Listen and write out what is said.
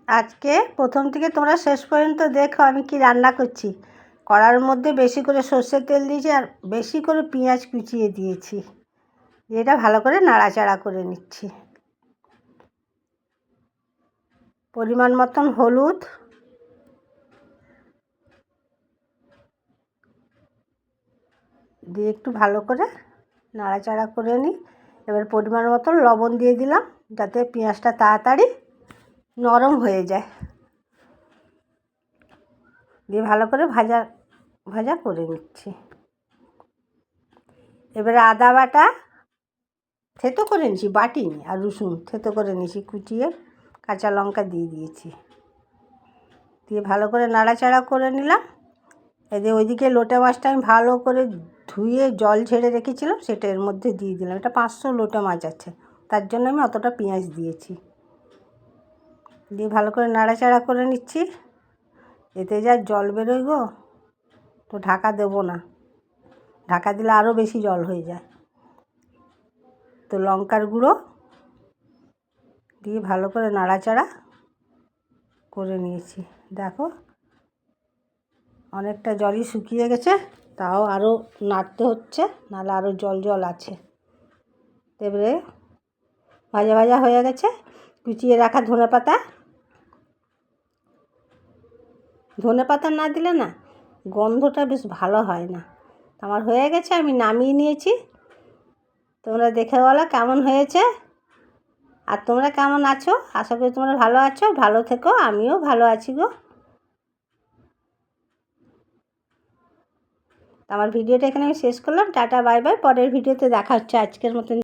আজকে প্রথম থেকে তোমরা শেষ পর্যন্ত দেখো আমি কি রান্না করছি। কড়ার মধ্যে বেশি করে সর্ষের তেল দিয়েছি আর বেশি করে পেঁয়াজ কুচিয়ে দিয়েছি। এটা ভালো করে নাড়াচাড়া করে নিচ্ছি। পরিমাণ মতন হলুদ, দিয়ে একটু ভালো করে নাড়াচাড়া করে নিই। এবার পরিমাণ মতন লবণ দিয়ে দিলাম, যাতে পেঁয়াজটা তাড়াতাড়ি নরম হয়ে যায়। দিয়ে ভালো করে ভাজা ভাজা করে নিচ্ছি। এবারে আদা বাটা থেতো করে নিয়েছি, বাটিনি, আর রসুন থেতো করে নিয়েছি কুচিয়ে, কাঁচা লঙ্কা দিয়ে দিয়েছি। দিয়ে ভালো করে নাড়াচাড়া করে নিলাম। এই ওইদিকে লোটে মাছটা আমি ভালো করে ধুয়ে জল ঝেড়ে রেখেছিলাম, সেটা এর মধ্যে দিয়ে দিলাম। এটা 500 লোটে মাছ আছে, তার জন্য আমি অতটা পেঁয়াজ দিয়েছি। দিয়ে ভালো করে নাড়াচাড়া করে নিচ্ছি। এতে যা জল বেরোয় গো, তো ঢাকা দেবো না, ঢাকা দিলে আরও বেশি জল হয়ে যায়। তো লঙ্কার গুঁড়ো দিয়ে ভালো করে নাড়াচাড়া করে নিয়েছি। দেখো অনেকটা জলই শুকিয়ে গেছে, তাও আরও নাড়তে হচ্ছে, নাহলে আরও জল জল আছে। এবারে ভাজা ভাজা হয়ে গেছে। কুচিয়ে রাখা ধনে পাতা না দিলে না গন্ধটা বেশ ভালো হয় না। আমার হয়ে গেছে, আমি নামিয়ে নিয়েছি। তোমরা দেখে বলো কেমন হয়েছে, আর তোমরা কেমন আছো। আশা করি তোমরা ভালো আছো, ভালো থেকো, আমিও ভালো আছি গো। আমার ভিডিওটা এখানে আমি শেষ করলাম। Tata bye bye. পরের ভিডিওতে দেখা হচ্ছে। আজকের মতন